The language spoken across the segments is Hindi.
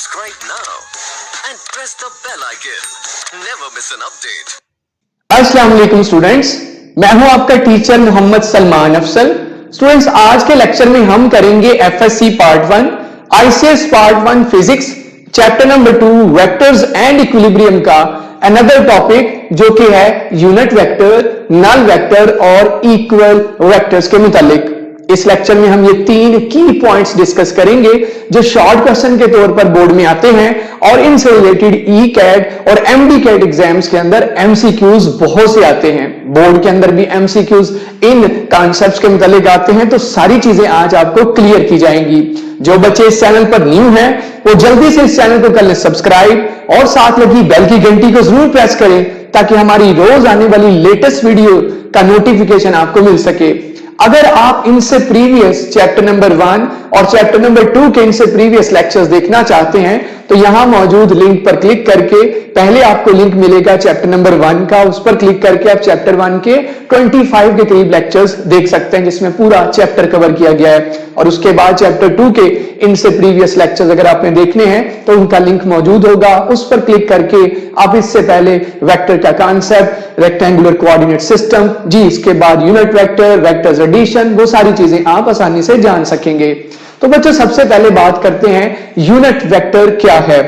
Subscribe now and press the bell icon. Never miss an update. अस्सलाम वालेकुम स्टूडेंट्स, मैं हूं आपका टीचर मोहम्मद सलमान अफसल। स्टूडेंट्स, आज के लेक्चर में हम करेंगे FSc part 1, ICS part 1 physics, chapter number 2 vectors and equilibrium का अनदर टॉपिक जो कि है यूनिट वेक्टर, नल वेक्टर और इक्वल वेक्टर्स के मुतालिक। इस लेक्चर में हम ये 3 की पॉइंट्स डिस्कस करेंगे जो शॉर्ट क्वेश्चन के तौर पर बोर्ड में आते हैं और इनसे रिलेटेड ई कैट और एमडी कैट एग्जाम्स के अंदर एमसीक्यूज बहुत से आते हैं। बोर्ड के अंदर भी एमसीक्यूज इन कॉन्सेप्ट्स के मुतालिक आते हैं, तो सारी चीजें आज आपको क्लियर की जाएंगी। जो बच्चे इस चैनल पर न्यू हैं वो जल्दी से इस चैनल को कर लें सब्सक्राइब और साथ लगी बेल की घंटी को जरूर प्रेस करें ताकि हमारी रोज आने वाली लेटेस्ट वीडियो का नोटिफिकेशन आपको मिल सके। अगर आप इनसे प्रीवियस चैप्टर नंबर 1 और चैप्टर नंबर 2 के इनसे प्रीवियस लेक्चर्स देखना चाहते हैं तो यहां मौजूद लिंक पर क्लिक करके पहले आपको लिंक मिलेगा चैप्टर नंबर 1 का, उस पर क्लिक करके आप चैप्टर 1 के 25 के करीब लेक्चर्स देख सकते हैं जिसमें पूरा चैप्टर कवर किया गया है। और उसके बाद चैप्टर 2 के इनसे प्रीवियस लेक्चर्स अगर आपने देखने हैं तो उनका लिंक मौजूद होगा, उस पर क्लिक करके आप इससे पहले वेक्टर का कॉन्सेप्ट, रेक्टेंगुलर कोऑर्डिनेट सिस्टम, जी इसके बाद यूनिट वेक्टर, वेक्टर्स एडिशन, वो सारी चीजें आप आसानी से जान सकेंगे। तो बच्चों, सबसे पहले बात करते हैं यूनिट वेक्टर क्या है।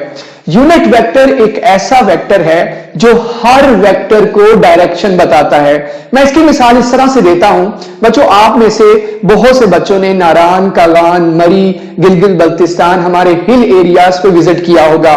यूनिट वेक्टर एक ऐसा वेक्टर है जो हर वेक्टर को डायरेक्शन बताता है। मैं इसकी मिसाल इस तरह से देता हूं बच्चों, आप में से बहुत से बच्चों ने नारान, कागान, मरी, गिलगित बल्तिस्तान, हमारे हिल एरियाज को विजिट किया होगा।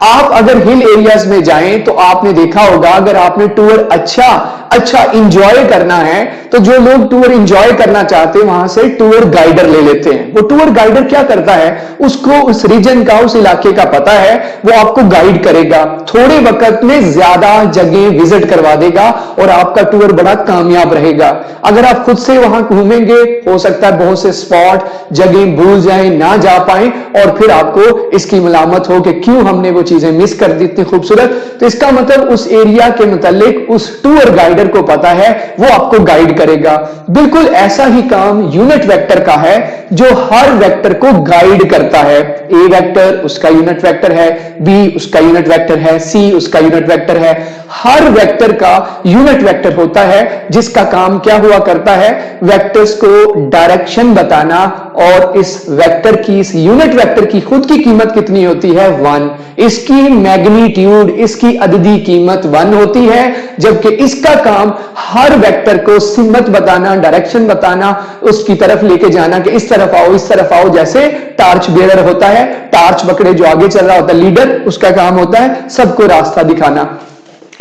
आप अगर हिल एरियाज में जाएं तो आपने देखा होगा अगर आपने टूर अच्छा इंजॉय करना है तो जो लोग टूर इंजॉय करना चाहते हैं वहां से टूर गाइडर ले लेते हैं। वो टूर गाइडर क्या करता है, उसको उस रीजन का, उस इलाके का पता है, वो आपको गाइड करेगा, थोड़े वक्त में ज्यादा जगह विजिट करवा देगा और आपका टूर बड़ा कामयाब रहेगा। अगर आप खुद से वहां घूमेंगे हो सकता है बहुत से स्पॉट, जगह भूल जाएं, ना जा पाए और फिर आपको इसकी मलामत हो कि क्यों हमने वो चीजें मिस कर दी इतनी खूबसूरत। तो इसका मतलब उस एरिया के मुतालिक उस टूर गाइडर को पता है, वो आपको गाइड करेगा। बिल्कुल ऐसा ही काम यूनिट वेक्टर का है जो हर वेक्टर को गाइड करता है। ए वेक्टर उसका यूनिट वेक्टर है, बी उसका यूनिट वेक्टर है, सी उसका यूनिट वेक्टर है। हर वेक्टर का यूनिट वेक्टर होता है जिसका काम क्या हुआ करता है, वेक्टर्स को डायरेक्शन बताना और इस वेक्टर की, इस यूनिट वेक्टर की खुद की कीमत कितनी होती है, 1। इसकी मैग्नीट्यूड, इसकी अददी कीमत 1 होती है, जबकि इसका काम हर वेक्टर को सिमत बताना, डायरेक्शन बताना, उसकी तरफ लेके जाना कि इस तरफ आओ, इस तरफ आओ। जैसे टार्च बेरर होता है, टार्च पकड़े जो आगे चल रहा होता है लीडर, उसका काम होता है सबको रास्ता दिखाना।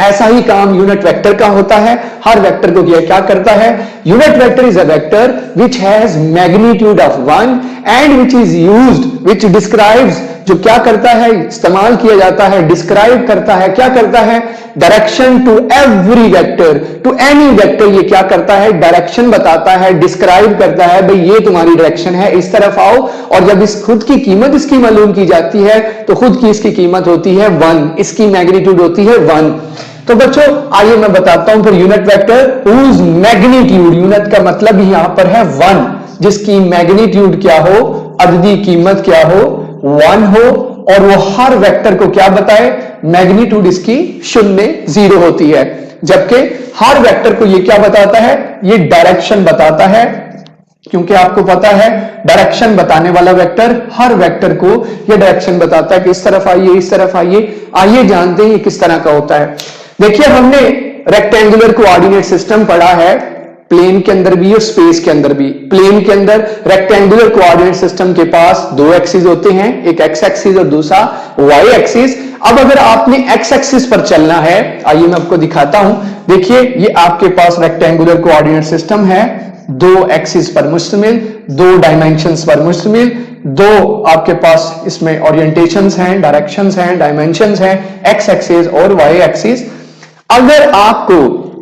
ऐसा ही काम यूनिट वेक्टर का होता है। हर वेक्टर को क्या करता है, unit vector is a vector which has magnitude of 1 and which is used, which describes, जो क्या करता है, इस्तेमाल किया जाता है, डिस्क्राइब करता है, क्या करता है, direction to every vector, to any vector. ये क्या करता है, डायरेक्शन बताता है, डिस्क्राइब करता है, भाई ये तुम्हारी डायरेक्शन है, इस तरफ आओ। और जब इस खुद की कीमत इसकी मालूम की जाती है तो खुद की इसकी कीमत होती है 1, इसकी मैग्नीट्यूड होती है 1। तो बच्चों आइए मैं बताता हूं फिर unit vector whose magnitude, unit का मतलब ही यहां पर है 1, जिसकी मैग्नीट्यूड क्या हो, अददी कीमत क्या हो, 1 हो, और वो हर वेक्टर को क्या बताए, मैग्नीट्यूड इसकी 0 होती है। जबकि हर वेक्टर को ये क्या बताता है, ये डायरेक्शन बताता है, क्योंकि आपको पता है डायरेक्शन बताने वाला वेक्टर हर वेक्टर को ये डायरेक्शन बताता है कि इस तरफ आइए, इस तरफ आइए। आइए जानते हैं ये किस तरह का होता है। देखिए, हमने रेक्टेंगुलर कोऑर्डिनेट सिस्टम पढ़ा है, प्लेन के अंदर भी और स्पेस के अंदर भी। प्लेन के अंदर रेक्टेंगुलर कोऑर्डिनेट सिस्टम के पास 2 एक्सिस होते हैं, एक एक्स एक्सिस और दूसरा वाई एक्सिस। अब अगर आपने एक्स एक्सिस पर चलना है, आइए मैं आपको दिखाता हूं। देखिए, ये आपके पास रेक्टेंगुलर कोऑर्डिनेट सिस्टम है, 2 एक्सिस पर मुश्तमिल, 2 डायमेंशंस पर मुश्तमिल, 2 आपके पास इसमें ओरिएंटेशंस हैं, डायरेक्शंस हैं, डायमेंशंस हैं, एक्स एक्सिस और वाई एक्सिस। अगर आपको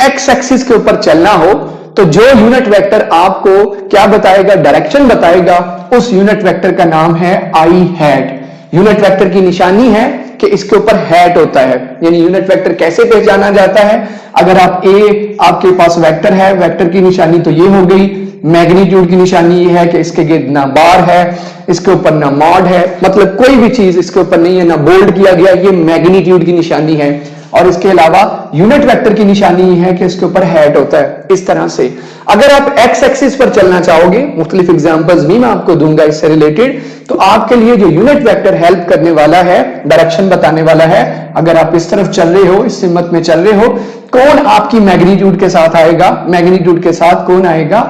एक्स एक्सिस के ऊपर चलना हो तो जो यूनिट वेक्टर आपको क्या बताएगा, डायरेक्शन बताएगा, उस यूनिट वेक्टर का नाम है आई हैट। यूनिट वेक्टर की निशानी है कि इसके ऊपर हैट होता है, यानी यूनिट वेक्टर कैसे पहचाना जाता है। अगर आप ए आपके पास वेक्टर है, वेक्टर की निशानी तो ये हो गई, मैग्नीट्यूड की निशानी ये है कि इसके गिर्द ना बार है, इसके ऊपर ना मॉड है, मतलब कोई भी चीज इसके ऊपर नहीं है, ना बोल्ड किया गया, ये मैग्नीट्यूड की निशानी है। और इसके अलावा यूनिट वेक्टर की निशानी ये है कि इसके ऊपर हैट होता है इस तरह से। अगर आप एक्स एक्सिस पर चलना चाहोगे, मुख्तलिफ एग्जांपल्स भी मैं आपको दूंगा इससे रिलेटेड, तो आपके लिए जो यूनिट वेक्टर हेल्प करने वाला है, डायरेक्शन बताने वाला है, अगर आप इस तरफ चल रहे हो, इस सिमत में चल रहे हो, कौन आपकी मैग्नीट्यूड के साथ आएगा, मैग्नीट्यूड के साथ कौन आएगा,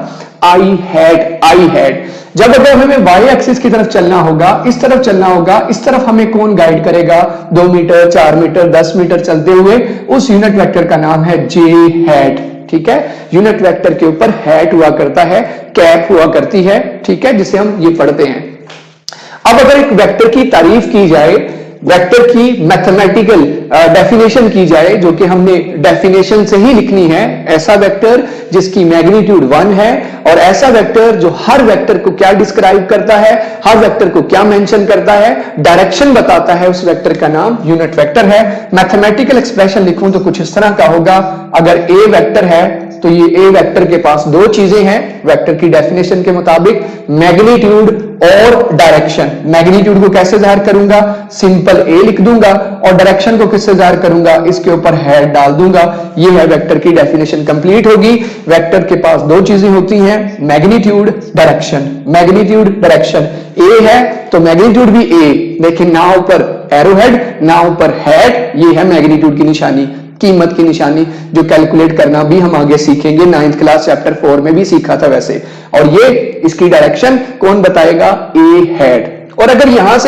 आई हैड। जब अगर हमें वाई एक्सिस की तरफ चलना होगा, इस तरफ चलना होगा, इस तरफ हमें कौन गाइड करेगा, 2 मीटर 4 मीटर 10 मीटर चलते हुए, उस यूनिट वेक्टर का नाम है जे हैट। ठीक है, यूनिट वेक्टर के ऊपर हैट हुआ करता है, कैप हुआ करती है, ठीक है, जिसे हम ये पढ़ते हैं। अब अगर एक वेक्टर की तारीफ की जाए, वेक्टर की मैथमेटिकल डेफिनेशन की जाए, जो कि हमने डेफिनेशन से ही लिखनी है, ऐसा वेक्टर जिसकी मैग्नीट्यूड 1 है, और ऐसा वेक्टर जो हर वेक्टर को क्या डिस्क्राइब करता है, हर वेक्टर को क्या मेंशन करता है, डायरेक्शन बताता है, उस वेक्टर का नाम यूनिट वेक्टर है। मैथमेटिकल एक्सप्रेशन लिखूं तो कुछ इस तरह का होगा, अगर ए वेक्टर है तो ये ए वेक्टर के पास दो चीजें हैं वेक्टर की डेफिनेशन के मुताबिक, मैग्नीट्यूड और डायरेक्शन। मैग्नीट्यूड को कैसे जाहिर करूंगा, सिंपल ए लिख दूंगा, और डायरेक्शन को किससे जाहिर करूंगा, इसके ऊपर हैट डाल दूंगा। ये है वेक्टर की डेफिनेशन कंप्लीट होगी। वेक्टर के पास दो चीजें होती हैं, मैग्नीट्यूड डायरेक्शन। मैग्नीट्यूड डायरेक्शन ए है तो मैग्नीट्यूड भी ए, लेकिन ना ऊपर एरो हेड ना ऊपर हैट, ये है मैग्नीट्यूड की निशानी, कीमत की निशानी, जो कैलकुलेट करना भी हम आगे सीखेंगे, 9th क्लास चैप्टर 4 में भी सीखा था वैसे। और ये इसकी डायरेक्शन कौन बताएगा, ए हैड। और अगर यहां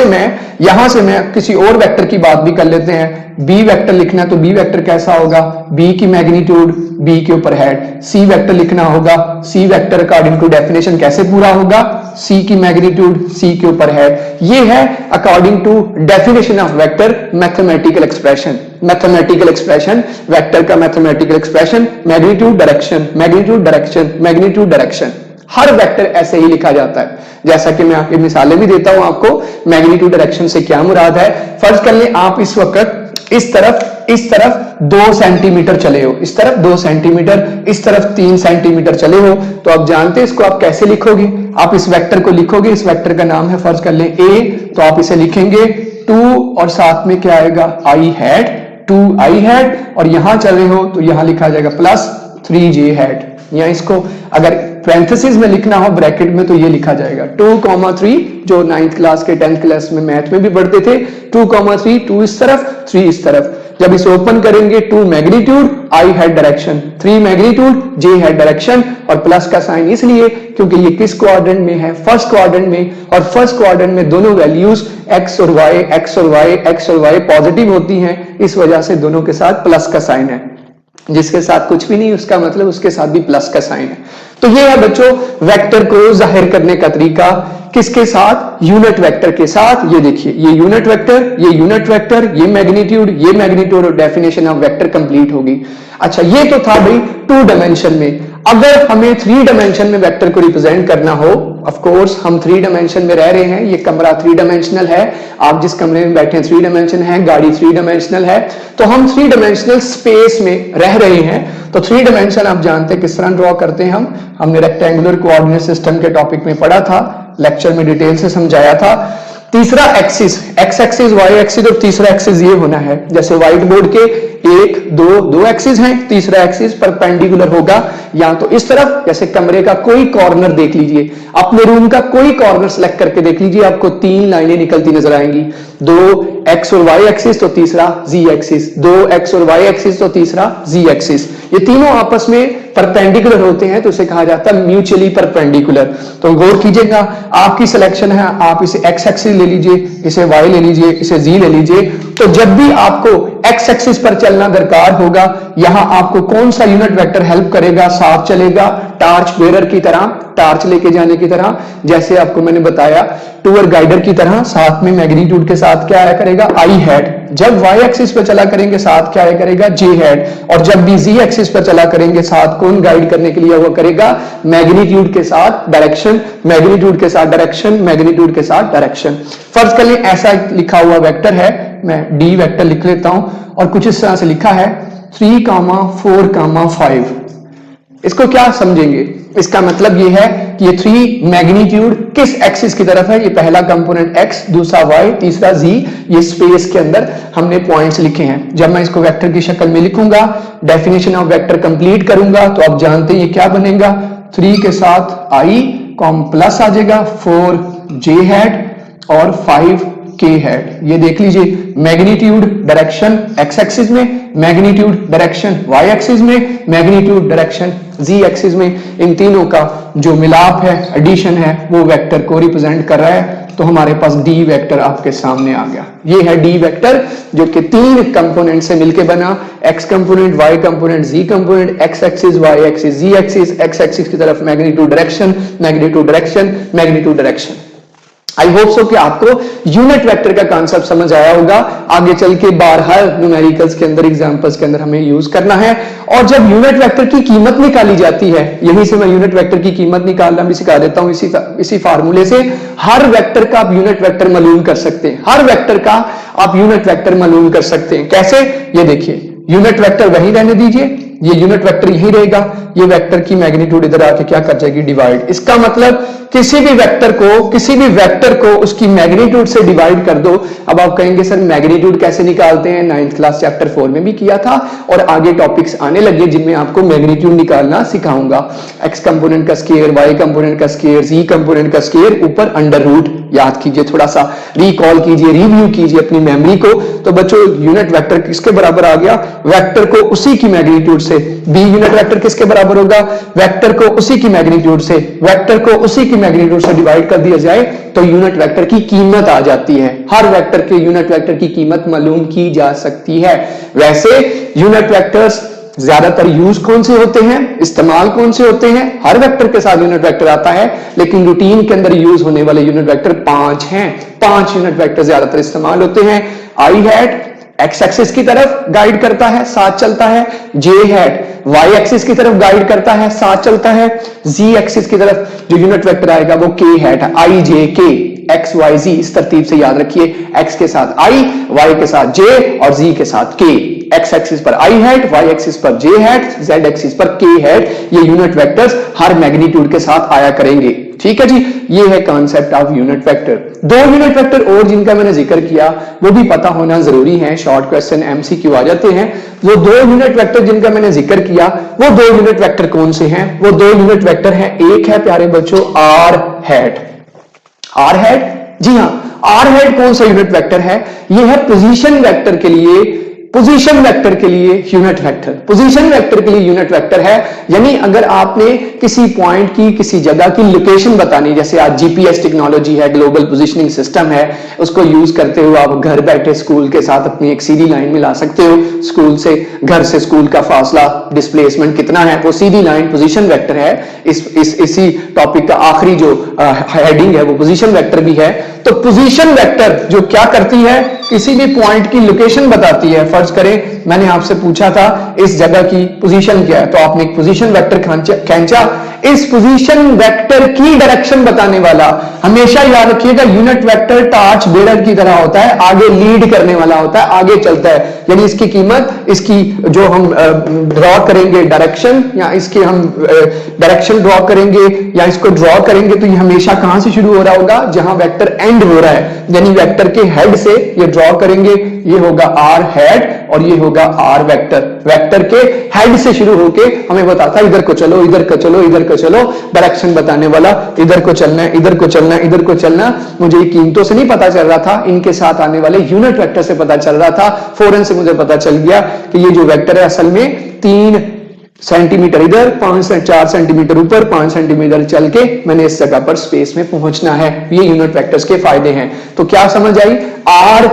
से मैं किसी और वेक्टर की बात भी कर लेते हैं, बी वेक्टर लिखना है तो बी वेक्टर कैसा होगा, बी की मैग्नीट्यूड बी के ऊपर हैड। सी वेक्टर लिखना होगा, C vector according to definition कैसे पूरा होगा, सी की मैग्नीट्यूड सी के ऊपर हैड। ये है according to definition of vector mathematical expression. Mathematical expression, vector का mathematical expression, magnitude direction, magnitude direction, magnitude direction. हर वेक्टर ऐसे ही लिखा जाता है, जैसा कि मैं आपकी मिसालें भी देता हूं आपको, मैग्नीट्यूड डायरेक्शन से क्या मुराद है। फर्ज कर लें आप इस वक्त इस तरफ 2 सेंटीमीटर चले हो, इस तरफ 2 सेंटीमीटर, इस तरफ 3 सेंटीमीटर चले हो, तो आप जानते हैं इसको आप कैसे लिखोगे, आप इस वेक्टर को लिखोगे, इस वेक्टर का नाम है फर्ज कर लें ए, तो आप इसे लिखेंगे 2 और साथ में क्या आएगा, आई हैड, 2 आई हैड, और यहां चल रहे हो तो यहां लिखा जाएगा प्लस 3 जे हैड। या इसको अगर पैरेंथेसिस में लिखना हो ब्रैकेट में तो ये लिखा जाएगा 2,3, जो 9th क्लास के 10th क्लास में मैथ में भी पढ़ते थे, 2,3, 2 इस तरफ 3 इस तरफ। जब इसे ओपन करेंगे 2 magnitude I had direction, 3 magnitude J had direction, और प्लस का साइन इसलिए क्योंकि ये किस क्वाड्रेंट में है, फर्स्ट क्वाड्रेंट में, और फर्स्ट क्वाड्रेंट में दोनों वैल्यूज एक्स और वाई पॉजिटिव होती हैं, इस वजह से दोनों के साथ प्लस का साइन है। जिसके साथ कुछ भी नहीं उसका मतलब उसके साथ भी प्लस का साइन है। तो ये है बच्चों वेक्टर को जाहिर करने का तरीका, किसके साथ, यूनिट वेक्टर के साथ। ये देखिए ये यूनिट वेक्टर, ये यूनिट वेक्टर, ये मैग्नीट्यूड और डेफिनेशन ऑफ वेक्टर कंप्लीट होगी। अच्छा ये तो था भाई 2 डायमेंशन में। अगर हमें 3 डायमेंशन में वेक्टर को रिप्रेजेंट करना हो, ऑफ कोर्स हम 3 डायमेंशन में रह रहे हैं, ये कमरा 3 डायमेंशनल है, आप जिस कमरे में बैठे हैं 3 डायमेंशन है, गाड़ी 3 डायमेंशनल है, तो हम 3 डायमेंशनल स्पेस में रह रहे हैं। तो 3 डायमेंशन आप जानते हैं किस तरह ड्रॉ करते हैं हमने रेक्टेंगुलर कोऑर्डिनेट सिस्टम के टॉपिक में पढ़ा था, लेक्चर में डिटेल से समझाया था। तीसरा axis, x axis, y axis, और तीसरा एक्सिस ये होना है, जैसे व्हाइट बोर्ड के 1 2 एक्सिस हैं, तीसरा एक्सिस परपेंडिकुलर होगा या तो इस तरफ, जैसे कमरे का कोई कॉर्नर देख लीजिए, अपने रूम का कोई कॉर्नर सेलेक्ट करके देख लीजिए, आपको 3 लाइनें निकलती नजर आएंगी, 2 एक्स और वाई एक्सिस तो तीसरा जी एक्सिस, 2 एक्स और वाई एक्सिस तो तीसरा जी एक्सिस। ये तीनों आपस में परपेंडिकुलर होते हैं तो इसे कहा जाता है म्यूचुअली परपेंडिकुलर। तो गौर कीजिएगा, आपकी सिलेक्शन है, आप इसे एक्स एक्सिस ले लीजिए, इसे वाई ले लीजिए, इसे जी ले लीजिए। तो जब भी आपको एक्स एक्सिस पर चलना दरकार होगा, यहां आपको कौन सा यूनिट वेक्टर हेल्प करेगा, साथ चलेगा, टार्च बेरर की तरह, टार्च लेके जाने की तरह, जैसे आपको मैंने बताया टूर गाइडर की तरह, साथ में मैग्नीट्यूड के साथ क्या आया करेगा, आई हैड। जब वाई एक्सिस पर चला करेंगे साथ क्या आया करेगा, जे हैड। और जब भी जी एक्सिस पर चला करेंगे साथ कौन गाइड करने के लिए हुआ करेगा, मैग्नीट्यूड के साथ डायरेक्शन, मैग्नीट्यूड के साथ डायरेक्शन, मैग्नीट्यूड के साथ डायरेक्शन। फर्ज कर लें ऐसा लिखा हुआ वेक्टर है, मैं डी वेक्टर लिख लेता हूं, और कुछ इस तरह से लिखा है 3, 4, 5। इसको क्या समझेंगे? इसका मतलब ये है कि ये 3 मैग्नीट्यूड किस एक्सिस की तरफ है? ये पहला कंपोनेंट x, दूसरा y, तीसरा z। ये स्पेस के अंदर हमने पॉइंट्स लिखे हैं। जब मैं इसको वेक्टर की शक्ल में लिखूंगा, डेफिनेशन ऑफ वेक्टर कंप्लीट करूंगा, तो आप जानते हैं ये क्या बनेगा? 3 के साथ i कॉम प्लस आ जाएगा, 4j हैट और 5k हैट। ये देख लीजिए, मैग्नीट्यूड डायरेक्शन x एक्सिस में, मैग्नीट्यूड डायरेक्शन y एक्सिस में, मैग्नीट्यूड डायरेक्शन z एक्सिस में। इन तीनों का जो मिलाप है, एडिशन है, वो वेक्टर को रिप्रेजेंट कर रहा है। तो हमारे पास d वेक्टर आपके सामने आ गया। ये है d वेक्टर, जो कि 3 कंपोनेंट से मिलके बना, x component, y component, z component, x axis, y axis, z axis. x axis की तरफ magnitude direction, magnitude direction, magnitude direction. आई होप सो कि आपको यूनिट वेक्टर का कॉन्सेप्ट समझ आया होगा। आगे चल के बारहा न्यूमेरिकल्स के अंदर, एग्जांपल्स के अंदर हमें यूज करना है। और जब यूनिट वेक्टर की कीमत निकाली जाती है, यहीं से मैं यूनिट वेक्टर की कीमत निकालना भी सिखा देता हूं इसी फार्मूले से। हर वेक्टर का आप यूनिट वेक्टर मालूम कर सकते हैं, हर वेक्टर का आप यूनिट वेक्टर मालूम कर सकते हैं। कैसे? ये देखिए, यूनिट वेक्टर वहीं रहने दीजिए, ये यूनिट वेक्टर यही रहेगा, ये वेक्टर की मैग्नीट्यूड इधर आके क्या कर जाएगी? डिवाइड। इसका मतलब किसी भी वेक्टर को उसकी मैग्नीट्यूड से डिवाइड कर दो। अब आप कहेंगे सर मैग्नीट्यूड कैसे निकालते हैं? 9th क्लास चैप्टर 4 में भी किया था, और आगे टॉपिक्स आने लगे जिनमें आपको मैग्नीट्यूड निकालना सिखाऊंगा। x कंपोनेंट का स्क्वायर, y कंपोनेंट का स्क्वायर, z कंपोनेंट का स्क्वायर, ऊपर अंडर रूट। याद कीजिए, थोड़ा सा रिकॉल कीजिए, रिव्यू कीजिए अपनी मेमोरी को। तो बच्चों, यूनिट वेक्टर किसके बराबर आ गया? वेक्टर को उसी की मैग्नीट्यूड से। b यूनिट वेक्टर किसके बराबर होगा? वेक्टर को उसी की मैग्नीट्यूड से, वेक्टर को उसी की मैग्नीट्यूड से डिवाइड कर दिया जाए तो यूनिट वेक्टर की कीमत आ जाती है। हर वेक्टर के यूनिट वेक्टर की कीमत मालूम की जा सकती है। वैसे यूनिट वेक्टर्स ज्यादातर यूज कौन से होते हैं, इस्तेमाल कौन से होते हैं? हर वेक्टर के साथ यूनिट वेक्टर आता है, लेकिन रूटीन के अंदर यूज होने वाले यूनिट वेक्टर 5 हैं। 5 यूनिट वेक्टर ज्यादातर इस्तेमाल होते हैं। आई हैट x एक्सिस की तरफ गाइड करता है, साथ चलता है। j हैट y एक्सिस की तरफ गाइड करता है, साथ चलता है। z एक्सिस की तरफ जो यूनिट वेक्टर आएगा वो k हैट है, i j k x y z। इस तरतीब से याद रखिए, x के साथ i, y के साथ j और z के साथ k। x एक्सिस पर i हैट, y एक्सिस पर j हैट, z एक्सिस पर k हैट। ये यूनिट वेक्टर्स हर मैग्नीट्यूड के साथ आया करेंगे। ठीक है जी, ये है concept of unit vector. 2 unit vector और जिनका मैंने जिक्र किया वो भी पता होना जरूरी है, शॉर्ट क्वेश्चन MCQ आ जाते हैं। वो 2 यूनिट वेक्टर जिनका मैंने जिक्र किया, वो 2 यूनिट वेक्टर कौन से हैं? वो 2 यूनिट वेक्टर हैं, एक है प्यारे बच्चों r हैट। r हैट, जी हां, r हैट कौन सा यूनिट वेक्टर है? ये है पोजीशन वेक्टर के लिए, पोजीशन वेक्टर के लिए यूनिट वेक्टर, पोजीशन वेक्टर के लिए यूनिट वेक्टर है। यानी अगर आपने किसी पॉइंट की, किसी जगह की लोकेशन बतानी, जैसे आज जीपीएस टेक्नोलॉजी है, ग्लोबल पोजीशनिंग सिस्टम है, उसको यूज करते हुए आप घर बैठे स्कूल के साथ अपनी एक सीधी लाइन में ला सकते हो। स्कूल से, घर से स्कूल का फासला, डिस्प्लेसमेंट कितना है, वो सीधी लाइन पोजीशन वेक्टर है। इसी टॉपिक का आखिरी जो हेडिंग है वो पोजीशन वेक्टर भी है। तो पोजीशन वेक्टर जो क्या करती है, किसी भी पॉइंट की लोकेशन बताती है। फर्ज करें मैंने आपसे पूछा था इस जगह की पोजीशन क्या है, तो आपने एक पोजीशन वेक्टर खींचा। इस पोजीशन वेक्टर की डायरेक्शन बताने वाला, हमेशा याद रखिएगा, यूनिट वेक्टर टॉर्च बेरर की तरह होता है, आगे लीड करने वाला होता है, आगे चलता है। यानी इसकी कीमत, इसकी जो हम ड्रॉ करेंगे डायरेक्शन, या इसके हम डायरेक्शन ड्रॉ करेंगे या इसको ड्रॉ करेंगे, तो ये हमेशा कहां से शुरू हो रहा होगा? जहां वेक्टर एंड हो रहा है। यानी वेक्टर के हेड से ये ड्रॉ करेंगे, ये होगा r हेड और ये होगा r वेक्टर। वेक्टर के हेड से शुरू होके हमें बताता है इधर को चलो, इधर को चलो, इधर को चलो, डायरेक्शन बताने वाला, इधर को चलना है, इधर को चलना है, इधर को चलना। मुझे ये कीमतों से नहीं पता चल रहा था, इनके साथ आने वाले यूनिट वेक्टर से पता चल रहा था। फौरन से मुझे पता चल गया कि ये जो वेक्टर है असल में 3 सेंटीमीटर इधर, 5 से 4 सेंटीमीटर ऊपर, 5 सेंटीमीटर चल के मैंने इस जगह पर स्पेस में पहुंचना है। ये यूनिट वेक्टर्स के फायदे हैं। तो क्या समझ आई? r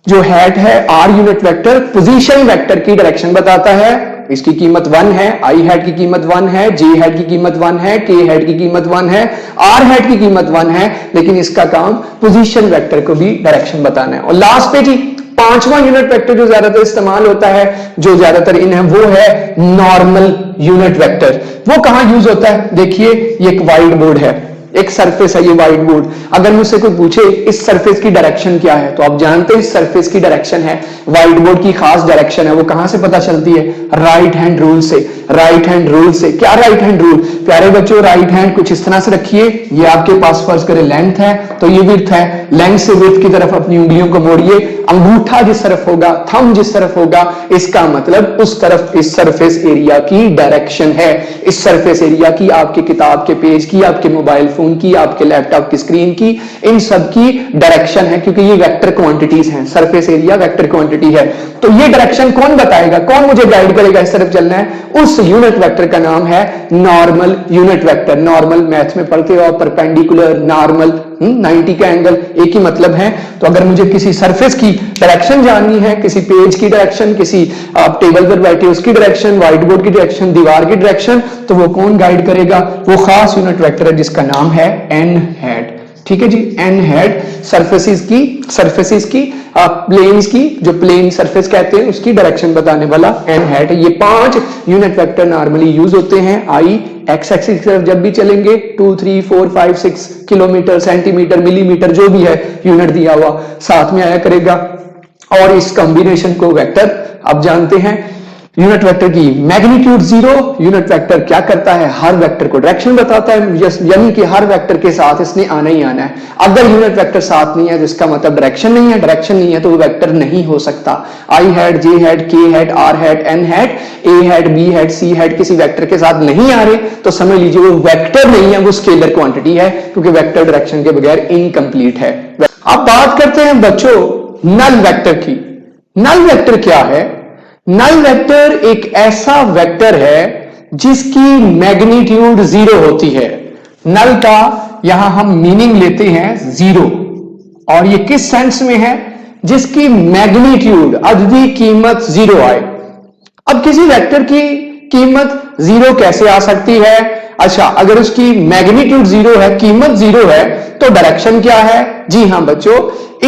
जो हैट है, r unit vector position vector की डायरेक्शन बताता है। इसकी कीमत 1 है, i हैट की कीमत 1 है, j हैट की कीमत 1 है, k हैट की कीमत 1 है, r हैट की कीमत 1 है, लेकिन इसका काम पोजीशन वेक्टर को भी डायरेक्शन बताना है। और लास्ट पे जी 5वां यूनिट वेक्टर जो ज्यादातर इस्तेमाल होता है, जो ज्यादातर इन है, वो है नॉर्मल यूनिट वेक्टर। वो कहां यूज होता है? देखिए, ये एक व्हाइट बोर्ड है, एक सरफेस है ये व्हाइट बोर्ड। अगर मुझसे कोई पूछे इस सरफेस की डायरेक्शन क्या है, तो आप जानते हैं इस सरफेस की डायरेक्शन है, व्हाइट बोर्ड की खास डायरेक्शन है, वो कहां से पता चलती है? राइट हैंड रूल से। राइट हैंड रूल से। क्या राइट हैंड रूल? प्यारे बच्चों, राइट हैंड कुछ इस तरह से रखिए, ये आपके पास फर्ज करें लेंथ है, तो ये विड्थ है, लेंथ से विड्थ की तरफ अपनी उंगलियों को मोड़िए, अंगूठा जिस तरफ होगा, थंब जिस तरफ होगा, इसका मतलब उस तरफ इस सरफेस एरिया की डायरेक्शन है। इस सरफेस एरिया की, आपके किताब के पेज की, आपके मोबाइल फोन की, आपके लैपटॉप की स्क्रीन की, इन सब की डायरेक्शन है, क्योंकि ये वेक्टर क्वांटिटीज हैं। सरफेस एरिया वेक्टर क्वांटिटी है, तो ये डायरेक्शन कौन बताएगा, कौन मुझे गाइड करेगा इस तरफ चलना है? उस यूनिट वेक्टर का नाम है normal unit vector. Normal math में पढ़ते हो आप, परपेंडिकुलर, नॉर्मल, 90 का एंगल, एक ही मतलब है। तो अगर मुझे किसी सरफेस की डायरेक्शन जाननी है, किसी पेज की डायरेक्शन, किसी आप टेबल पर बैठे उसकी डायरेक्शन, व्हाइट बोर्ड की डायरेक्शन, दीवार की डायरेक्शन, तो वो कौन गाइड करेगा? वो खास यूनिट वेक्टर है जिसका नाम है एन हेड। ठीक है जी, एन हेड सरफेसेस की प्लेन्स की, जो प्लेन सरफेस कहते हैं उसकी डायरेक्शन बताने वाला एन हेड। ये 5 यूनिट वेक्टर नॉर्मली यूज होते हैं। आई एक्स एक्सिस की तरफ जब भी चलेंगे 2 3 4 5 6 किलोमीटर, सेंटीमीटर, मिलीमीटर, जो भी है यूनिट दिया हुआ साथ में आया करेगा। और इस कॉम्बिनेशन को वेक्टर आप जानते हैं। यूनिट वेक्टर की मैग्नीट्यूड 0। यूनिट वेक्टर क्या करता है? हर वेक्टर को डायरेक्शन बताता है, यानी कि हर वेक्टर के साथ इसने आना ही आना है। अगर यूनिट वेक्टर साथ नहीं है तो इसका मतलब डायरेक्शन नहीं है, डायरेक्शन नहीं है तो वो वेक्टर नहीं हो सकता। I hat, j hat, k hat, r hat, n hat, a hat, b hat, c hat किसी वेक्टर के साथ नहीं आ रहे तो समझ लीजिए वो वेक्टर नहीं है, वो स्केलर क्वांटिटी है, क्योंकि वेक्टर डायरेक्शन के बगैर इनकम्प्लीट है। अब बात करते हैं बच्चों नल वेक्टर की। नल वेक्टर क्या है? नल वेक्टर एक ऐसा वेक्टर है जिसकी मैग्नीट्यूड 0 होती है। नल का यहां हम मीनिंग लेते हैं 0, और ये किस सेंस में है? जिसकी मैग्नीट्यूड अददी कीमत 0 आए। अब किसी वेक्टर की कीमत 0 कैसे आ सकती है? अच्छा, अगर उसकी मैग्नीट्यूड 0 है, कीमत 0 है, तो डायरेक्शन क्या है? जी हां बच्चों,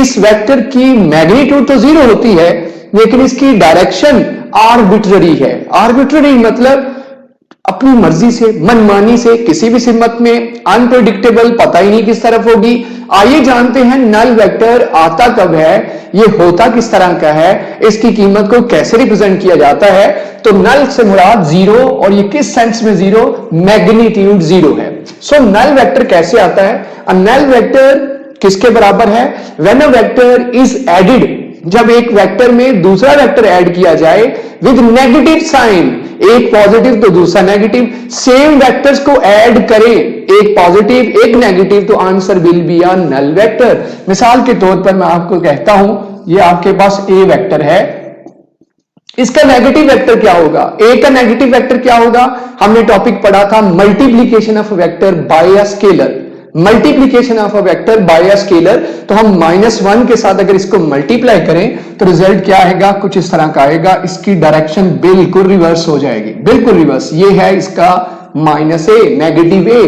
इस वेक्टर की मैग्नीट्यूड तो 0 होती है, लेकिन इसकी डायरेक्शन आर्बिट्ररी है। आर्बिट्ररी मतलब अपनी मर्जी से, मनमानी से, किसी भी सिमत में, अनप्रेडिक्टेबल, पता ही नहीं किस तरफ होगी। आइए जानते हैं नल वेक्टर आता कब है, ये होता किस तरह का है, इसकी कीमत को कैसे रिप्रेजेंट किया जाता है। तो नल से मुराद 0, और ये किस सेंस में 0? मैग्नीट्यूड 0 है। सो नल वेक्टर कैसे आता है? नल वेक्टर किसके बराबर है? When a vector is added, जब एक वेक्टर में दूसरा वेक्टर ऐड किया जाए विद नेगेटिव साइन, एक पॉजिटिव तो दूसरा नेगेटिव, सेम वेक्टर्स को ऐड करें, एक पॉजिटिव एक नेगेटिव, तो answer will be a null vector. मिसाल के तौर पर मैं आपको कहता हूं, ये आपके पास ए वेक्टर है, इसका नेगेटिव वेक्टर क्या होगा? ए का नेगेटिव वेक्टर क्या होगा? हमने टॉपिक पढ़ा था multiplication of vector by a scalar. Multiplication of a vector by a scalar, तो हम -1 के साथ अगर इसको मल्टीप्लाई करें तो रिजल्ट क्या आएगा? कुछ इस तरह का आएगा। इसकी डायरेक्शन बिल्कुल रिवर्स हो जाएगी, बिल्कुल रिवर्स। ये है इसका -a, नेगेटिव a।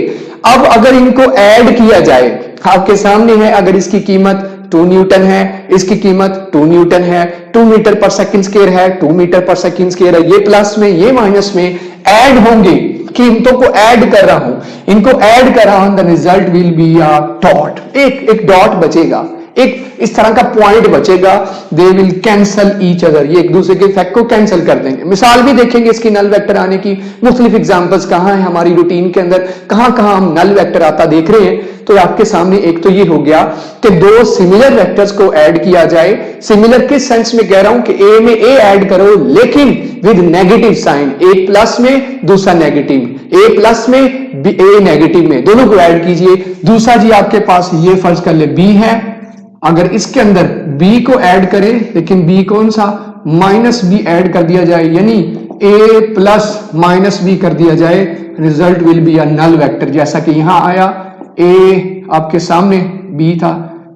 अब अगर इनको ऐड किया जाए, आपके सामने है, अगर इसकी कीमत 2 न्यूटन है, इसकी कीमत 2 न्यूटन है, 2 मीटर पर सेकंड स्क्वायर है, 2 मीटर पर सेकंड स्क्वायर है, ये प्लस में ये माइनस में ऐड होंगे, कीमतों को ऐड कर रहा हूं, इनको ऐड कर रहा हूं, the result will be a dot. एक डॉट बचेगा, एक इस तरह का पॉइंट बचेगा। They will cancel each other, ये एक दूसरे के इफेक्ट को कैंसिल कर देंगे। मिसाल भी देखेंगे इसकी नल वेक्टर आने की, मुख्तलिफ एग्जांपल्स कहां है हमारी रूटीन के अंदर, कहां कहां हम नल वेक्टर आता देख रहे हैं। तो आपके सामने एक तो ये हो गया कि 2 सिमिलर वेक्टर्स को ऐड किया जाए। सिमिलर किस सेंस में कह रहा हूं कि ए में ए ऐड करो, लेकिन विद नेगेटिव साइन, एक प्लस में दूसरा नेगेटिव, ए प्लस में ए नेगेटिव में, दोनों को ऐड कीजिए। दूसरा जी आपके पास ये फर्ज कर ले बी है, अगर इसके अंदर b को ऐड करें, लेकिन b कौन सा? -b ऐड कर दिया जाए, यानी a प्लस -b कर दिया जाए, result will be a null vector. जैसा कि यहां आया, a आपके सामने b था,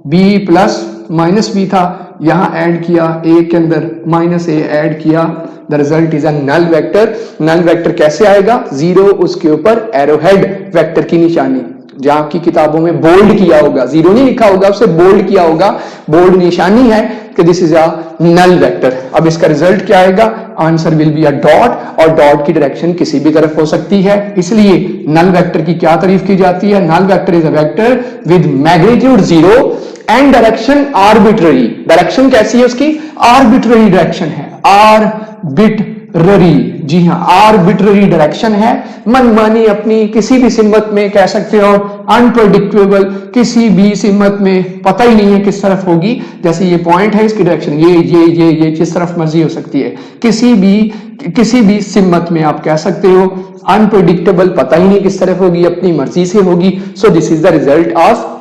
b प्लस -b था, यहां ऐड किया, a के अंदर -a ऐड किया, the result is a null vector. Null vector कैसे आएगा? 0, उसके ऊपर एरोहेड वेक्टर की निशानी। जहां आपकी किताबों में बोल्ड किया होगा, जीरो नहीं लिखा होगा, उसे बोल्ड किया होगा, बोल्ड निशानी है कि this is a null vector. अब इसका रिजल्ट क्या आएगा? Answer will be a dot, और डॉट की डायरेक्शन किसी भी तरफ हो सकती है, इसलिए नल वेक्टर की क्या तारीफ की जाती है? Null vector is a vector with magnitude 0 and direction arbitrary. Direction कैसी है उसकी? आर्बिट्ररी डायरेक्शन है, आर्बिट्ररी, जी हां, आर्बिट्ररी डायरेक्शन है, मनमानी अपनी किसी भी सिमत में कह सकते हो, अनप्रेडिक्टेबल, किसी भी सिमत में पता ही नहीं है किस तरफ होगी। जैसे ये पॉइंट है, इसकी डायरेक्शन ये जिस तरफ मर्जी हो सकती है, किसी भी सिमत में आप कह सकते हो अनप्रेडिक्टेबल, पता ही नहीं किस तरफ होगी, अपनी मर्जी से होगी। So this is the result of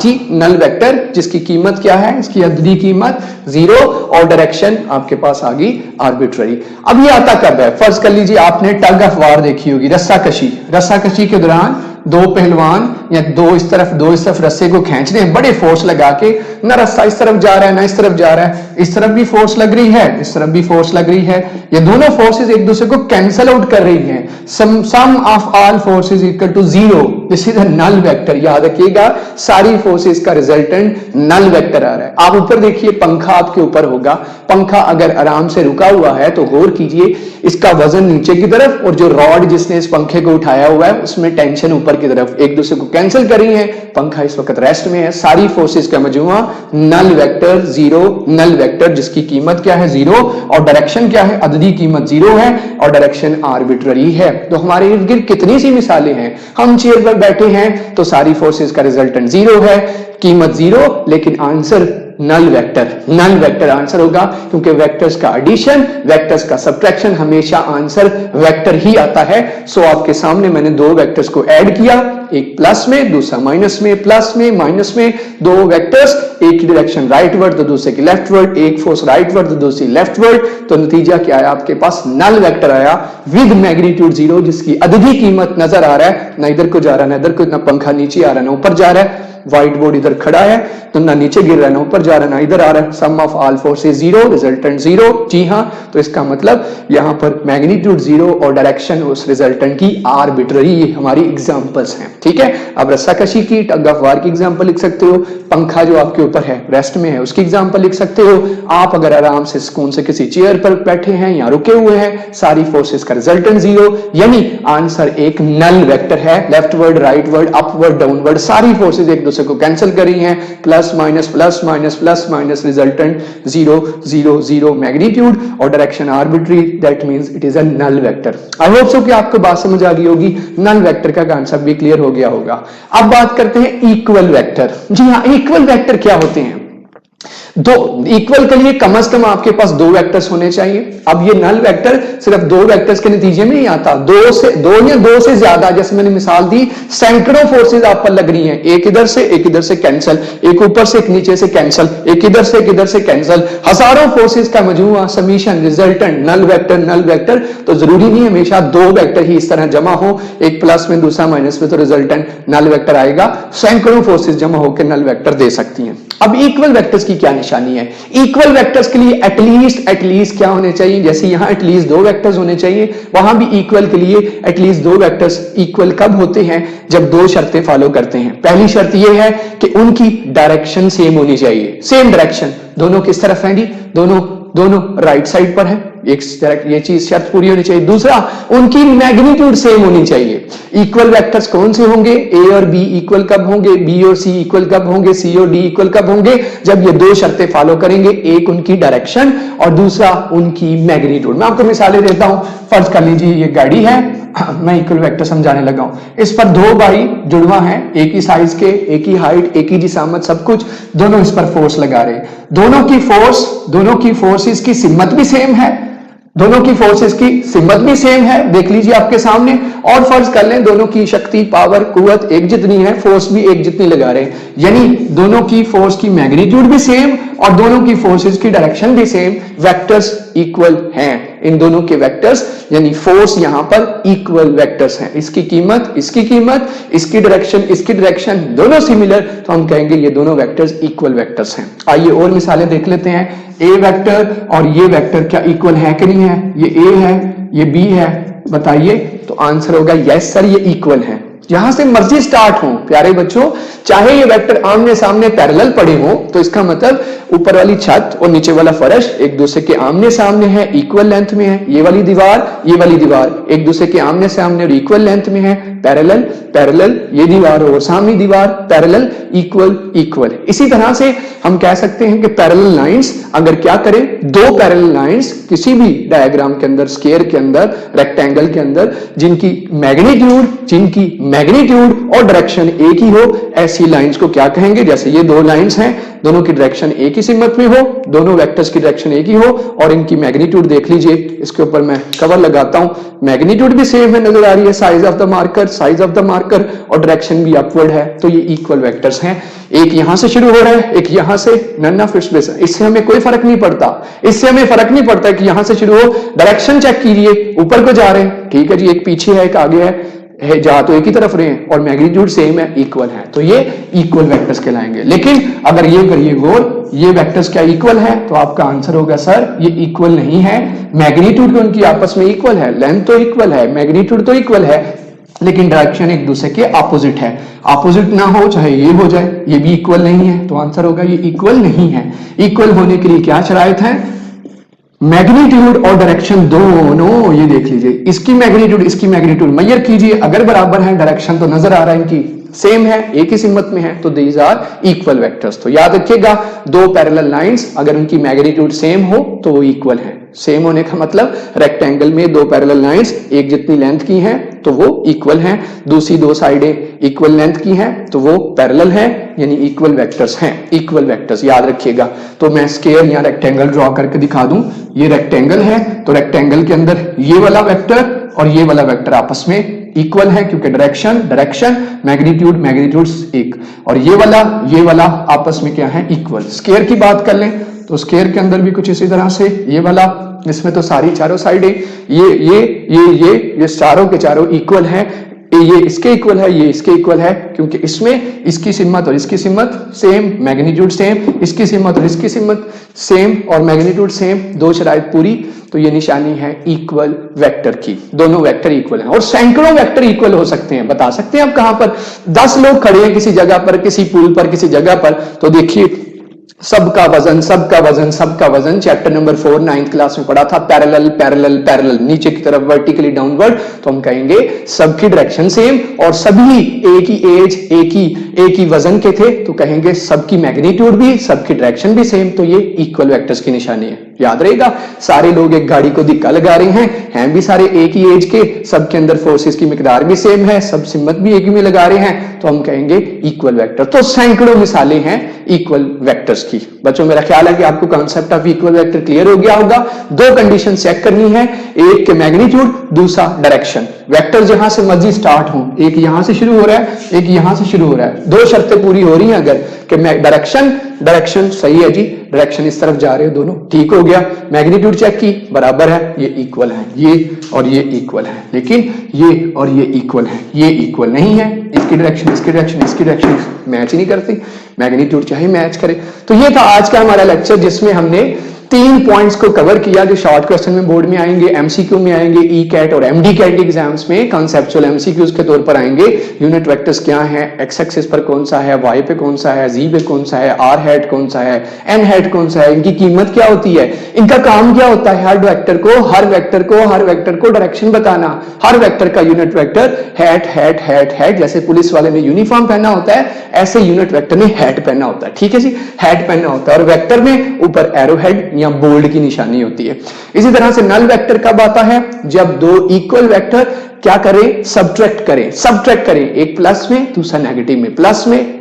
जी नल वेक्टर, जिसकी कीमत क्या है? इसकी अददी कीमत 0 और डायरेक्शन आपके पास आ गई आर्बिट्ररी। अब ये आता कब है? फर्ज कर लीजिए आपने टग ऑफ वार देखी होगी, रस्साकशी के दौरान दो पहलवान या दो इस तरफ रस्से को खींच रहे हैं बड़े फोर्स लगा के, ना रस्सा इस तरफ जा रहा है ना इस तरफ जा रहा है, इस तरफ भी फोर्स लग रही है, इस तरफ भी फोर्स लग रही है, ये दोनों फोर्सेस एक दूसरे को कैंसल आउट कर रही हैं। Sum of all forces equal to 0, this is a null vector. याद रखिएगा, सारी फोर्सेस का रिजल्टेंट नल वेक्टर आ रहा है। आप ऊपर देखिए, पंखा आपके ऊपर होगा, पंखा अगर आराम से रुका हुआ है तो गौर कीजिए इसका वजन नीचे की तरफ, और जो रॉड जिसने इस पंखे को उठाया हुआ है उसमें टेंशन ऊपर की तरफ, एक दूसरे को कैंसिल कर रही है। पंखा इस वक्त रेस्ट में है, सारी फोर्सेस का मजमुआ नल वेक्टर 0, नल वेक्टर जिसकी कीमत क्या है? 0, और डायरेक्शन क्या है? अददी कीमत 0 है और डायरेक्शन आर्बिट्ररी है। तो हमारे इर्द गिर्द कितनी सी मिसालें हैं, हम चेयर पर बैठे हैं तो सारी फोर्सेस का रिजल्टेंट 0 है, कीमत 0, लेकिन आंसर नल वेक्टर आंसर होगा, क्योंकि वेक्टर्स का एडिशन, वेक्टर्स का सब्ट्रैक्शन, हमेशा आंसर वेक्टर ही आता है। सो आपके सामने मैंने दो वेक्टर्स को ऐड किया, एक प्लस में दूसरा माइनस में, प्लस में माइनस में, दो वेक्टर्स, एक की डायरेक्शन राइटवर्ड तो दूसरे की लेफ्टवर्ड, एक फोर्स राइटवर्ड तो दूसरी लेफ्टवर्ड, तो नतीजा क्या आया? आपके पास नल वेक्टर आया विद मैग्नीट्यूड 0, जिसकी अददी कीमत नजर आ रहा है, ना इधर को जा रहा है ना इधर को, ना पंखा नीचे आ रहा है ना ऊपर जा रहा है, व्हाइट बोर्ड इधर खड़ा है तो ना नीचे गिर रहा है ना ऊपर जा रहा है ना इधर आ रहा है, सम ऑफ ऑल फोर्सेस 0, रिजल्टेंट 0। जी हां, तो इसका मतलब यहां पर मैग्नीट्यूड 0 और डायरेक्शन उस रिजल्टेंट की आर्बिट्ररी, ये हमारी एग्जांपल्स हैं। ठीक है, अब रस्साकशी की, टग ऑफ वार की एग्जांपल लिख सकते हो, पंखा जो आपके ऊपर है रेस्ट में है उसकी एग्जांपल लिख सकते हो। आप अगर आराम से सुकून से किसी चेयर पर बैठे हैं या रुके हुए हैं, सारी फोर्सेस का रिजल्टेंट 0, यानी आंसर एक नल वेक्टर है। लेफ्टवर्ड, राइटवर्ड, अपवर्ड, डाउनवर्ड, सारी फोर्सेस एक दूसरे को कैंसिल कर रही हैं, plus minus plus minus plus minus, resultant 0 0 0, magnitude और direction arbitrary, that means it is a null vector. I hope so कि आपको बात समझ आ गई होगी, नल वेक्टर का कांसेप्ट भी क्लियर हो गया होगा। अब बात करते हैं इक्वल वेक्टर। जी हां, इक्वल वेक्टर क्या होते हैं? दो इक्वल के लिए कम से कम आपके पास दो वेक्टर्स होने चाहिए। अब ये नल वेक्टर सिर्फ दो वेक्टर्स के नतीजे में नहीं आता, दो या दो से ज्यादा, जैसे मैंने मिसाल दी, सैकड़ों फोर्सेस आप पर लग रही हैं, एक इधर से कैंसिल, एक ऊपर से एक नीचे से कैंसिल, एक इधर से कैंसिल, हजारों फोर्सेस का मजमूआ, समीशन, रिजल्टेंट नल वेक्टर। तो जरूरी नहीं हमेशा दो वेक्टर ही इस तरह जमा हो, एक प्लस में दूसरा माइनस में, तो रिजल्टेंट नल वेक्टर आएगा। सैकड़ों फोर्सेस जमा होकर नल वेक्टर दे सकती हैं। अब इक्वल वेक्टर्स की क्या निशानी है? इक्वल वेक्टर्स के लिए एटलीस्ट क्या होने चाहिए? जैसे यहां एटलीस्ट दो वेक्टर्स होने चाहिए, वहां भी इक्वल के लिए एटलीस्ट दो वेक्टर्स। इक्वल कब होते हैं? जब दो शर्तें फॉलो करते हैं। पहली शर्त यह है कि उनकी डायरेक्शन सेम होनी चाहिए, सेम डायरेक्शन, दोनों किस तरफ है जी? दोनों राइट साइड पर है, ये चीज शर्त पूरी होनी चाहिए। दूसरा, उनकी मैग्नीट्यूड सेम होनी चाहिए। इक्वल वेक्टर्स कौन से होंगे? ए और बी इक्वल कब होंगे? बी और सी इक्वल कब होंगे? सी और डी इक्वल कब होंगे? जब ये दो शर्तें फॉलो करेंगे, एक उनकी डायरेक्शन और दूसरा उनकी मैग्नीट्यूड। मैं आपको मिसालें देता हूं। फर्ज कर लीजिए ये गाड़ी है, मैं इक्वल वेक्टर समझाने लगा हूं। इस पर दो भाई जुड़वा हैं, एक ही साइज के, एक ही हाइट, एक ही जिसामत, सब कुछ, दोनों इस पर फोर्स लगा रहे हैं। दोनों की फोर्सेस की सिमत भी सेम है, देख लीजिए आपके सामने। और फर्ज कर लें दोनों की शक्ति, पावर, कुव्वत एक जितनी है, फोर्स भी एक जितनी लगा रहे हैं, यानी दोनों की फोर्स की मैग्नीट्यूड भी सेम और दोनों की फोर्सेस की डायरेक्शन भी सेम, वेक्टर्स इक्वल हैं। इन दोनों के वेक्टर्स यानी फोर्स यहां पर इक्वल वेक्टर्स हैं। इसकी कीमत, इसकी डायरेक्शन दोनों सिमिलर, तो हम कहेंगे ये दोनों वेक्टर्स इक्वल वेक्टर्स हैं। आइए और मिसालें देख लेते हैं। ए वेक्टर और ये वेक्टर क्या इक्वल है कि नहीं है? ये ए है, ये बी है, बताइए। तो आंसर होगा यस सर, ये इक्वल है। जहां से मर्जी स्टार्ट हो प्यारे बच्चों, चाहे ये वेक्टर आमने सामने पैरेलल पड़े हो तो इसका मतलब ऊपर वाली छत और नीचे वाला फर्श एक दूसरे के आमने सामने है, इक्वल लेंथ में है। ये वाली दीवार एक दूसरे के आमने सामने और इक्वल लेंथ में है, पैरेलल पैरेलल, ये दीवार और सामने दीवार पैरेलल, इक्वल इक्वल। इसी तरह से हम कह सकते हैं कि पैरेलल लाइंस अगर क्या करें, दो पैरेलल लाइंस किसी भी डायग्राम के अंदर, स्क्वायर के अंदर, रेक्टेंगल के अंदर, जिनकी मैग्नीट्यूड और डायरेक्शन एक ही हो, ऐसी लाइंस को क्या कहेंगे? जैसे ये दो लाइंस हैं, दोनों की डायरेक्शन एक ही सिमत में हो, दोनों वेक्टर्स की डायरेक्शन एक ही हो और इनकी मैग्नीट्यूड देख लीजिए, इसके ऊपर मैं कवर लगाता हूं, मैग्नीट्यूड भी सेम है, नजर आ रही है, साइज ऑफ द मार्कर और डायरेक्शन भी अपवर्ड है, तो ये इक्वल वेक्टर्स हैं। एक यहां से शुरू हो रहा है, एक यहां से, नन ऑफ इट्स बेस। इससे हमें कोई फर्क नहीं पड़ता, कि यहां से शुरू हो, डायरेक्शन चेक कीजिए, ऊपर को जा रहे हैं, ठीक है जी, एक पीछे है एक आगे है, जा तो एक ही तरफ रहे हैं और मैग्नीट्यूड सेम है, इक्वल है, तो ये इक्वल वेक्टर्स कहलाएंगे। लेकिन अगर ये करिए गौर, ये वेक्टर्स क्या इक्वल है? तो आपका आंसर होगा सर ये इक्वल नहीं है। मैग्नीट्यूड तो उनकी आपस में इक्वल है, लेंथ तो इक्वल है, मैग्नीट्यूड तो इक्वल है, लेकिन डायरेक्शन एक दूसरे के अपोजिट है। अपोजिट ना हो चाहे ये हो जाए, ये भी इक्वल नहीं है, तो आंसर होगा ये इक्वल नहीं है। इक्वल होने के लिए क्या शराइत है? मैग्नीट्यूड और डायरेक्शन दोनों, ये देख लीजिए, इसकी मैग्नीट्यूड मेजर कीजिए, अगर बराबर है, डायरेक्शन तो नजर आ रहा है इनकी सेम है, एक ही सिमत में है, तो दीज आर इक्वल वेक्टर्स। तो याद रखिएगा, दो पैरेलल लाइंस अगर उनकी मैग्नीट्यूड सेम हो तो वो इक्वल है। सेम होने का मतलब रेक्टेंगल में दो पैरेलल लाइंस एक जितनी लेंथ की हैं तो वो इक्वल हैं, दूसरी दो साइडें इक्वल लेंथ की हैं तो वो पैरेलल हैं, यानी इक्वल वेक्टर्स हैं, इक्वल वेक्टर्स याद रखिएगा। तो मैं स्क्वायर या रेक्टेंगल ड्रॉ करके दिखा दूं, ये रेक्टेंगल है तो रेक्टेंगल के अंदर ये वाला वेक्टर और ये वाला वेक्टर आपस में इक्वल है, क्योंकि डायरेक्शन मैग्नीट्यूड एक, और ये वाला आपस में क्या है? इक्वल। स्क्वायर की बात कर लें तो स्क्वायर के अंदर भी कुछ इसी तरह से, ये वाला, इसमें तो सारी चारों साइडें ये चारों के चारों इक्वल है, ये इसके इक्वल है, ये इसके इक्वल है, क्योंकि इसमें इसकी सिमत और इसकी सिमत सेम, मैग्नीट्यूड सेम, इसकी सिमत और इसकी सिमत सेम और मैग्नीट्यूड सेम, दो शराइत पूरी, तो ये निशानी है इक्वल वेक्टर की। दोनों वेक्टर इक्वल हैं और सैकड़ों वेक्टर इक्वल हो सकते हैं। बता सकते हैं आप कहां पर? 10 लोग खड़े हैं किसी जगह पर, किसी पुल पर, किसी जगह पर, तो देखिए सबका वजन चैप्टर नंबर 4 9th क्लास में पढ़ा था, पैरेलल नीचे की तरफ वर्टिकली डाउनवर्ड, तो हम कहेंगे सबकी डायरेक्शन सेम और सभी एक ही एज, एक ही वजन के थे, तो कहेंगे सबकी मैग्नीट्यूड भी, सबकी डायरेक्शन भी सेम, तो ये इक्वल वेक्टर्स की निशानी है। याद रहेगा, सारे लोग एक गाड़ी को धक्का लगा रहे हैं भी सारे एक ही एज के, सबके अंदर फोर्सेस की मिकदार भी सेम है, सब सिमत भी एक ही में लगा रहे हैं, तो हम कहेंगे इक्वल वेक्टर। तो सैकड़ों मिसालें हैं इक्वल वेक्टर्स की। बच्चों मेरा ख्याल है कि आपको concept of equal vector clear हो गया होगा। दो कंडीशन चेक करनी है, एक के मैग्नीट्यूड, दूसरा डायरेक्शन। वेक्टर जहां से मर्जी स्टार्ट हो, एक यहां से शुरू हो रहा है, एक यहां से शुरू हो रहा है, दो शर्तें पूरी हो रही हैं अगर, कि डायरेक्शन सही है जी, डायरेक्शन इस तरफ जा रहे हो, दोनों ठीक हो गया, मैग्नीट्यूड चेक की, बराबर है, ये इक्वल है, ये और ये इक्वल है, लेकिन ये और ये इक्वल है, ये इक्वल नहीं है, इसकी डायरेक्शन मैच ही नहीं करती, मैग्नीट्यूड चाहे मैच करे। तो ये था आज का हमारा लेक्चर, जिसमें हमने 3 पॉइंट्स को कवर किया जो शॉर्ट क्वेश्चन में बोर्ड में आएंगे, एमसीक्यू में आएंगे, ई कैट और एमडी कैट एग्जाम्स में कॉन्सेप्चुअल एमसीक्यूज के तौर पर आएंगे। यूनिट वेक्टर्स क्या हैं, एक्स एक्सिस पर कौन सा है, वाई पे कौन सा है, जी पे कौन सा है, आर हैट कौन सा है, एन हैट कौन सा है, इनकी कीमत क्या होती है, इनका काम क्या होता है, हर वेक्टर को डायरेक्शन बताना, हर वेक्टर का यूनिट वेक्टर हैट, जैसे पुलिस वाले ने यूनिफॉर्म पहना होता है, ऐसे यूनिट वेक्टर ने हैट पहना होता है, ठीक है जी, हैट पहना होता है, और वेक्टर में ऊपर एरो हेड या बोल्ड की निशानी होती है। इसी तरह से नल वेक्टर कब आता है, जब दो इक्वल वेक्टर क्या करें, सब्ट्रैक्ट करें, एक प्लस में दूसरा नेगेटिव में, प्लस में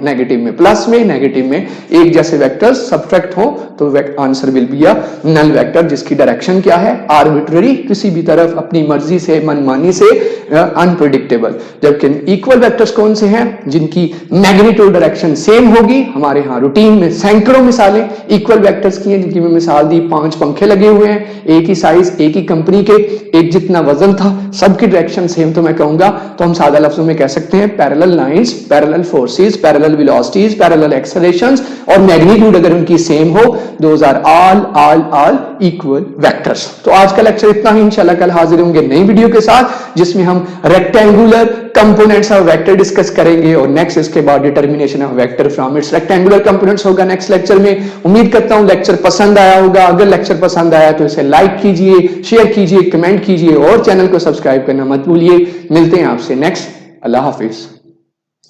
नेगेटिव में, एक जैसे वेक्टर सब्ट्रैक्ट हो तो answer will be a null vector, जिसकी डायरेक्शन क्या है, आर्बिट्ररी, किसी भी तरफ अपनी मर्जी से, मनमानी से, अनप्रेडिक्टेबल। जबकि इक्वल वेक्टर्स कौन से हैं, जिनकी मैग्नीट्यूड डायरेक्शन सेम होगी। हमारे यहाँ रूटीन में सैकड़ों मिसालें इक्वल वेक्टर्स की हैं, जिनकी मैं मिसाल दी, 5 पंखे लगे हुए हैं, एक ही साइज, एक ही कंपनी के, एक जितना वजन था, सबकी डायरेक्शन सेम, तो मैं कहूंगा, तो हम सादा लफ्जों में कह सकते हैं parallel lines, parallel forces, parallel velocities, parallel accelerations और मैग्नीट्यूड अगर उनकी सेम हो, those are all equal vectors. तो आज का लेक्चर इतना ही, इंशाल्लाह कल हाजिर होंगे नई वीडियो के साथ, जिसमें हम rectangular components of vector discuss करेंगे और नेक्स्ट इसके बाद determination of vector from its rectangular components होगा नेक्स्ट लेक्चर में। उम्मीद करता हूं लेक्चर पसंद आया होगा। अगर लेक्चर पसंद आया तो इसे लाइक कीजिए, शेयर कीजिए, कमेंट कीजिए और चैनल को सब्सक्राइब करना मत भूलिए। मिलते हैं आपसे नेक्स्ट। अल्लाह हाफिज।